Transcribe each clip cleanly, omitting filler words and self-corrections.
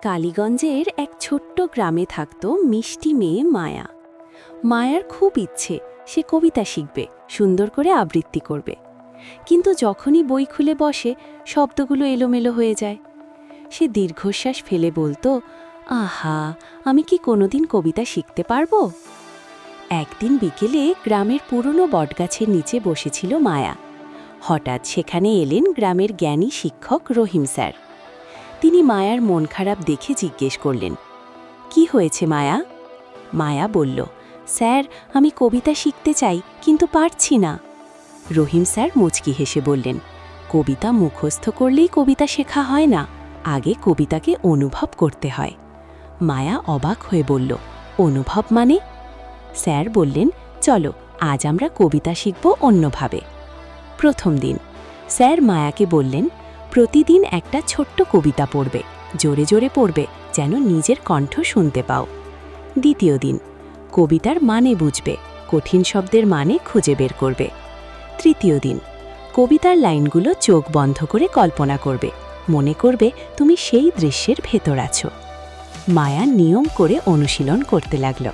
কালীগঞ্জের এক ছোট্ট গ্রামে থাকত মিষ্টি মেয়ে মায়া। মায়ার খুব ইচ্ছে সে কবিতা শিখবে, সুন্দর করে আবৃত্তি করবে। কিন্তু যখনই বই খুলে বসে শব্দগুলো এলোমেলো হয়ে যায়। সে দীর্ঘশ্বাস ফেলে বলতো, আহা, আমি কি কোনোদিন কবিতা শিখতে পারবো? একদিন বিকেলে গ্রামের পুরনো বটগাছের নিচে বসেছিল মায়া। হঠাৎ সেখানে এলেন গ্রামের জ্ঞানী শিক্ষক রহিম স্যার। তিনি মায়ার মন খারাপ দেখে জিজ্ঞেস করলেন, কি হয়েছে মায়া? মায়া বলল, স্যার, আমি কবিতা শিখতে চাই কিন্তু পারছি না। রহিম স্যার মুচকি হেসে বললেন, কবিতা মুখস্থ করলেই কবিতা শেখা হয় না, আগে কবিতাকে অনুভব করতে হয়। মায়া অবাক হয়ে বলল, অনুভব মানে? স্যার বললেন, চলো আজ আমরা কবিতা শিখব অন্যভাবে। প্রথম দিন স্যার মায়াকে বললেন, প্রতিদিন একটা ছোট্ট কবিতা পড়বে, জোরে জোরে পড়বে, যেন নিজের কণ্ঠ শুনতে পাও। দ্বিতীয় দিন কবিতার মানে বুঝবে, কঠিন শব্দের মানে খুঁজে বের করবে। তৃতীয় দিন কবিতার লাইনগুলো চোখ বন্ধ করে কল্পনা করবে, মনে করবে তুমি সেই দৃশ্যের ভেতর আছো। মায়া নিয়ম করে অনুশীলন করতে লাগল।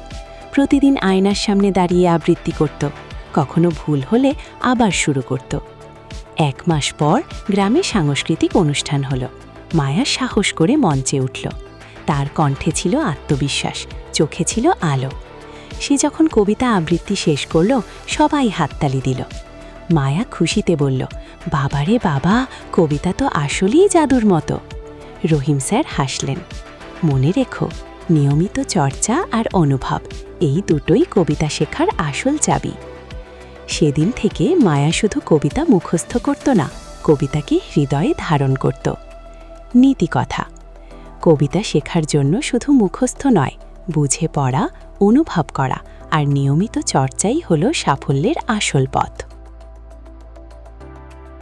প্রতিদিন আয়নার সামনে দাঁড়িয়ে আবৃত্তি করত, কখনো ভুল হলে আবার শুরু করত। 1 মাস পর গ্রামে সাংস্কৃতিক অনুষ্ঠান হলো। মায়া সাহস করে মঞ্চে উঠল। তার কণ্ঠে ছিল আত্মবিশ্বাস, চোখে ছিল আলো। সে যখন কবিতা আবৃত্তি শেষ করল, সবাই হাততালি দিল। মায়া খুশিতে বলল, বাবারে বাবা, কবিতা তো আসলেই জাদুর মতো। রহিম স্যার হাসলেন, মনে রেখো, নিয়মিত চর্চা আর অনুভব, এই দুটোই কবিতা শেখার আসল চাবি। সেদিন থেকে মায়া শুধু কবিতা মুখস্থ করত না, কবিতাকে হৃদয়ে ধারণ করত। নীতিকথা: কবিতা শেখার জন্য শুধু মুখস্থ নয়, বুঝে পড়া, অনুভব করা আর নিয়মিত চর্চাই হলো সাফল্যের আসল পথ।